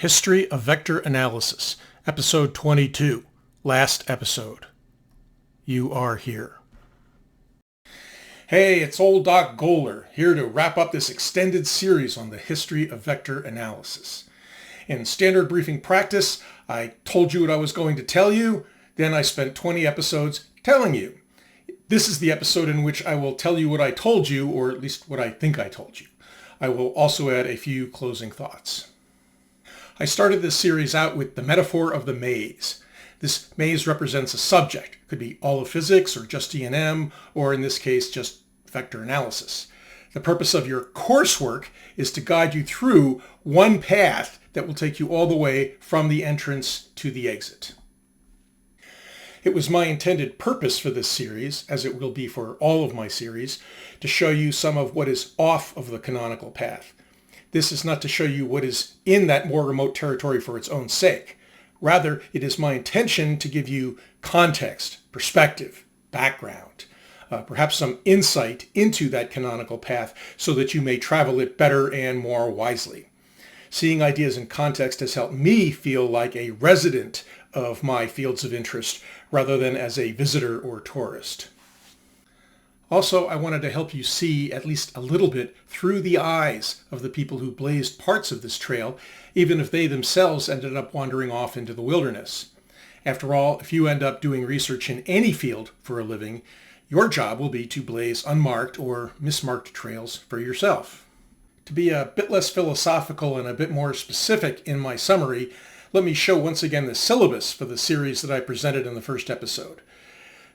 History of Vector Analysis, Episode 22, last episode. You are here. Hey, it's old Doc Goler, here to wrap up this extended series on the history of vector analysis. In standard briefing practice, I told you what I was going to tell you, then I spent 20 episodes telling you. This is the episode in which I will tell you what I told you, or at least what I think I told you. I will also add a few closing thoughts. I started this series out with the metaphor of the maze. This maze represents a subject. It could be all of physics or just E&M, or in this case, just vector analysis. The purpose of your coursework is to guide you through one path that will take you all the way from the entrance to the exit. It was my intended purpose for this series, as it will be for all of my series, to show you some of what is off of the canonical path. This is not to show you what is in that more remote territory for its own sake. Rather, it is my intention to give you context, perspective, background, perhaps some insight into that canonical path so that you may travel it better and more wisely. Seeing ideas in context has helped me feel like a resident of my fields of interest rather than as a visitor or tourist. Also, I wanted to help you see at least a little bit through the eyes of the people who blazed parts of this trail, even if they themselves ended up wandering off into the wilderness. After all, if you end up doing research in any field for a living, your job will be to blaze unmarked or mismarked trails for yourself. To be a bit less philosophical and a bit more specific in my summary, let me show once again the syllabus for the series that I presented in the first episode.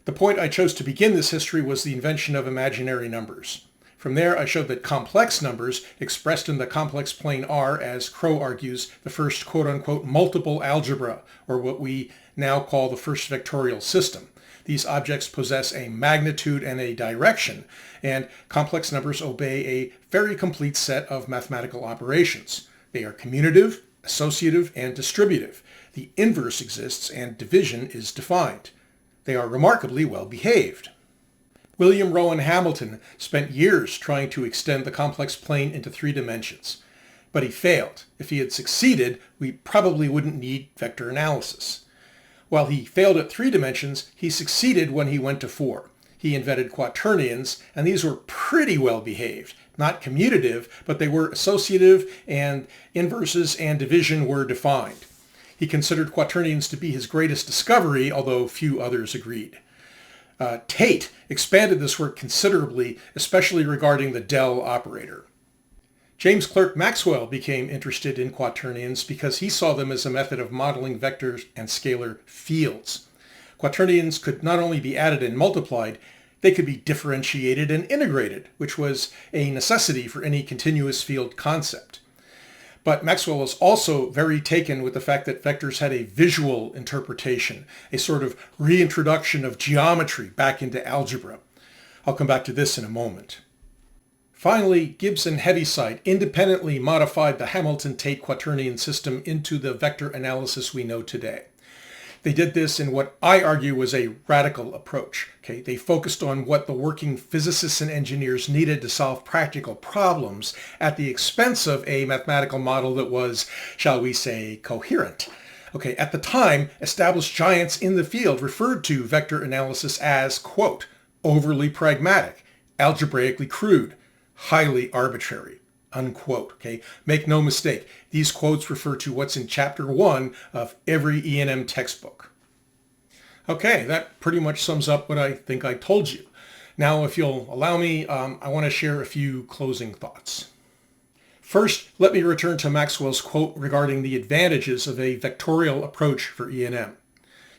The point I chose to begin this history was the invention of imaginary numbers. From there, I showed that complex numbers, expressed in the complex plane R, as Crow argues, the first quote-unquote multiple algebra, or what we now call the first vectorial system. These objects possess a magnitude and a direction, and complex numbers obey a very complete set of mathematical operations. They are commutative, associative, and distributive. The inverse exists, and division is defined. They are remarkably well behaved. William Rowan Hamilton spent years trying to extend the complex plane into 3 dimensions, but he failed. If he had succeeded, we probably wouldn't need vector analysis. While he failed at 3 dimensions, he succeeded when he went to 4. He invented quaternions, and these were pretty well behaved. Not commutative, but they were associative, and inverses and division were defined. He considered quaternions to be his greatest discovery, although few others agreed. Tate expanded this work considerably, especially regarding the del operator. James Clerk Maxwell became interested in quaternions because he saw them as a method of modeling vectors and scalar fields. Quaternions could not only be added and multiplied, they could be differentiated and integrated, which was a necessity for any continuous field concept. But Maxwell was also very taken with the fact that vectors had a visual interpretation, a sort of reintroduction of geometry back into algebra. I'll come back to this in a moment. Finally, Gibbs and Heaviside independently modified the Hamilton-Tate quaternion system into the vector analysis we know today. They did this in what I argue was a radical approach. They focused on what the working physicists and engineers needed to solve practical problems at the expense of a mathematical model that was, shall we say, coherent. At the time, established giants in the field referred to vector analysis as, quote, overly pragmatic, algebraically crude, highly arbitrary, unquote. Make no mistake, these quotes refer to what's in chapter 1 of every E&M textbook. That pretty much sums up what I think I told you. Now, if you'll allow me, I want to share a few closing thoughts. First, let me return to Maxwell's quote regarding the advantages of a vectorial approach for E&M.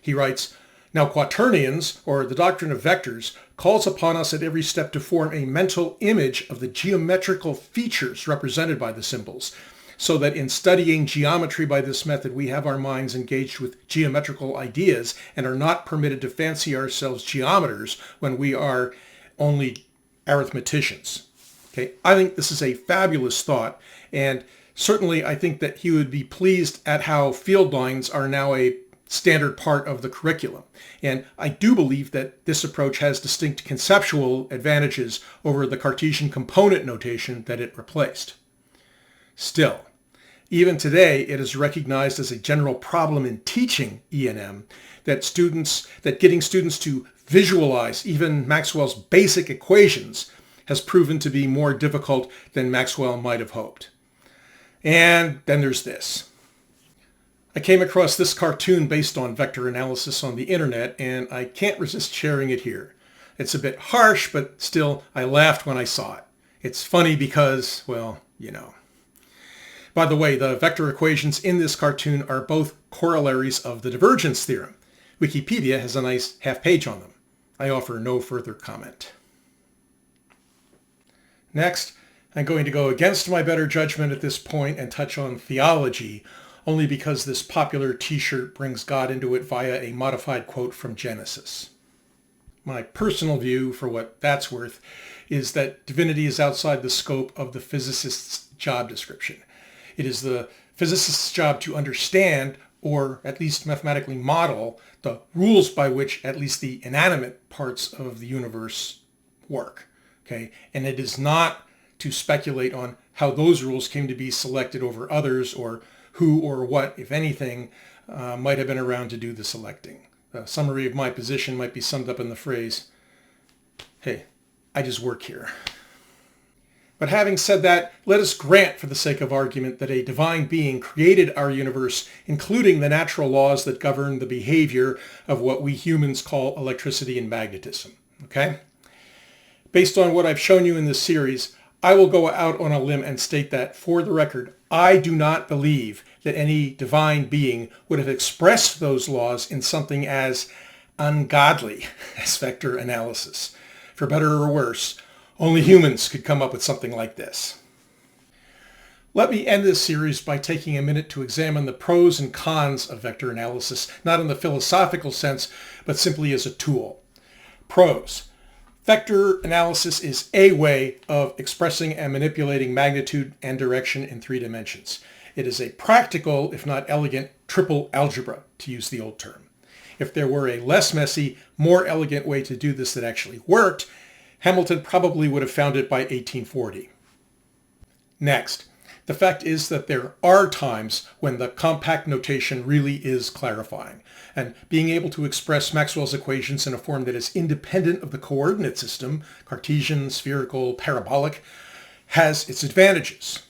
He writes, "Now quaternions, or the doctrine of vectors, calls upon us at every step to form a mental image of the geometrical features represented by the symbols, so that in studying geometry by this method we have our minds engaged with geometrical ideas and are not permitted to fancy ourselves geometers when we are only arithmeticians." I think this is a fabulous thought, and certainly I think that he would be pleased at how field lines are now a standard part of the curriculum. And I do believe that this approach has distinct conceptual advantages over the Cartesian component notation that it replaced. Still, Even today, it is recognized as a general problem in teaching E&M that getting students to visualize even Maxwell's basic equations has proven to be more difficult than Maxwell might have hoped. And then there's this. I came across this cartoon based on vector analysis on the internet, and I can't resist sharing it here. It's a bit harsh, but still, I laughed when I saw it. It's funny because, well, you know. By the way, the vector equations in this cartoon are both corollaries of the divergence theorem. Wikipedia has a nice half page on them. I offer no further comment. Next, I'm going to go against my better judgment at this point and touch on theology, only because this popular t-shirt brings God into it via a modified quote from Genesis. My personal view, for what that's worth, is that divinity is outside the scope of the physicist's job description. It is the physicist's job to understand, or at least mathematically model, the rules by which at least the inanimate parts of the universe work. Okay? And it is not to speculate on how those rules came to be selected over others, or who or what, if anything, might have been around to do the selecting. A summary of my position might be summed up in the phrase, hey, I just work here. But having said that, let us grant for the sake of argument that a divine being created our universe, including the natural laws that govern the behavior of what we humans call electricity and magnetism. Okay? Based on what I've shown you in this series, I will go out on a limb and state that, for the record, I do not believe that any divine being would have expressed those laws in something as ungodly as vector analysis. For better or worse, only humans could come up with something like this. Let me end this series by taking a minute to examine the pros and cons of vector analysis, not in the philosophical sense, but simply as a tool. Pros. Vector analysis is a way of expressing and manipulating magnitude and direction in 3 dimensions. It is a practical, if not elegant, triple algebra, to use the old term. If there were a less messy, more elegant way to do this that actually worked, Hamilton probably would have found it by 1840. Next, the fact is that there are times when the compact notation really is clarifying, and being able to express Maxwell's equations in a form that is independent of the coordinate system, Cartesian, spherical, parabolic, has its advantages.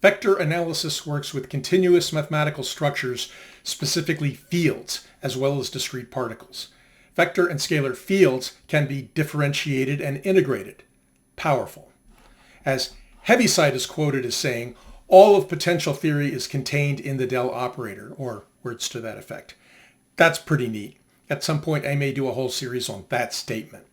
Vector analysis works with continuous mathematical structures, specifically fields, as well as discrete particles. Vector and scalar fields can be differentiated and integrated. Powerful. As Heaviside is quoted as saying, all of potential theory is contained in the del operator, or words to that effect. That's pretty neat. At some point, I may do a whole series on that statement.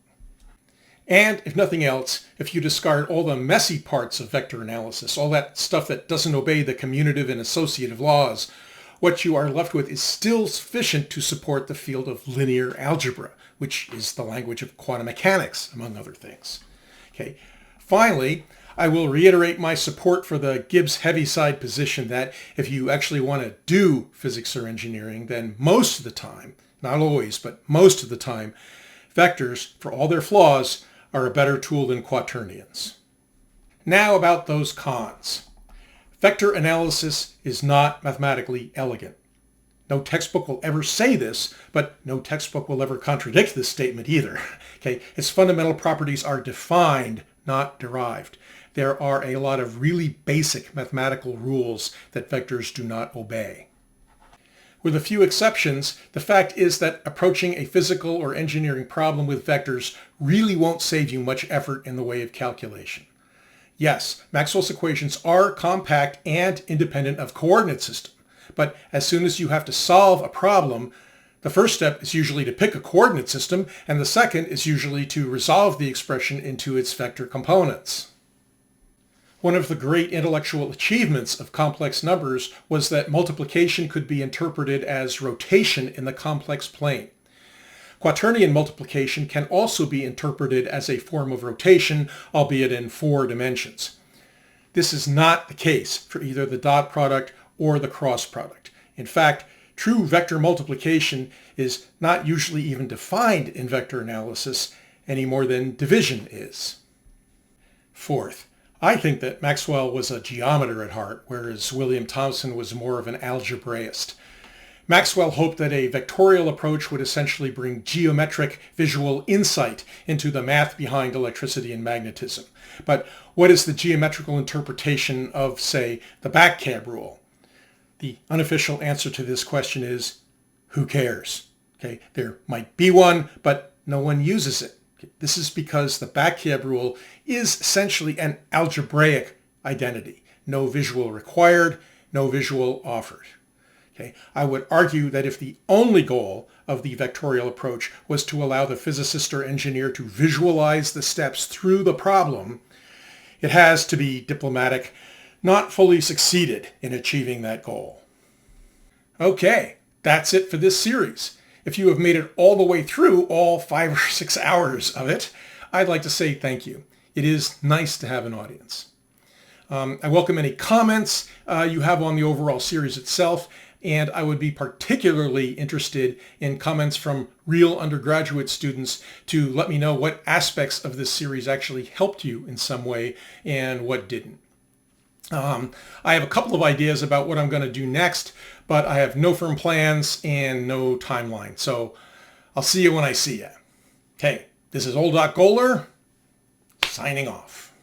And if nothing else, if you discard all the messy parts of vector analysis, all that stuff that doesn't obey the commutative and associative laws, what you are left with is still sufficient to support the field of linear algebra, which is the language of quantum mechanics, among other things. Okay. Finally, I will reiterate my support for the Gibbs-Heaviside position that if you actually want to do physics or engineering, then most of the time, not always, but most of the time, vectors, for all their flaws, are a better tool than quaternions. Now about those cons. Vector analysis is not mathematically elegant. No textbook will ever say this, but no textbook will ever contradict this statement either. Okay? Its fundamental properties are defined, not derived. There are a lot of really basic mathematical rules that vectors do not obey. With a few exceptions, the fact is that approaching a physical or engineering problem with vectors really won't save you much effort in the way of calculation. Yes, Maxwell's equations are compact and independent of coordinate system, but as soon as you have to solve a problem, the first step is usually to pick a coordinate system, and the second is usually to resolve the expression into its vector components. One of the great intellectual achievements of complex numbers was that multiplication could be interpreted as rotation in the complex plane. Quaternion multiplication can also be interpreted as a form of rotation, albeit in 4 dimensions. This is not the case for either the dot product or the cross product. In fact, true vector multiplication is not usually even defined in vector analysis any more than division is. Fourth, I think that Maxwell was a geometer at heart, whereas William Thomson was more of an algebraist. Maxwell hoped that a vectorial approach would essentially bring geometric visual insight into the math behind electricity and magnetism. But what is the geometrical interpretation of, say, the back cab rule? The unofficial answer to this question is, who cares? Okay, there might be one, but no one uses it. This is because the back cab rule is essentially an algebraic identity. No visual required, no visual offered. Okay. I would argue that if the only goal of the vectorial approach was to allow the physicist or engineer to visualize the steps through the problem, it has, to be diplomatic, not fully succeeded in achieving that goal. Okay, that's it for this series. If you have made it all the way through all 5 or 6 hours of it, I'd like to say thank you. It is nice to have an audience. I welcome any comments you have on the overall series itself, and I would be particularly interested in comments from real undergraduate students to let me know what aspects of this series actually helped you in some way and what didn't. I have a couple of ideas about what I'm going to do next, but I have no firm plans and no timeline. So I'll see you when I see you. Okay, this is Old Doc Goler, signing off.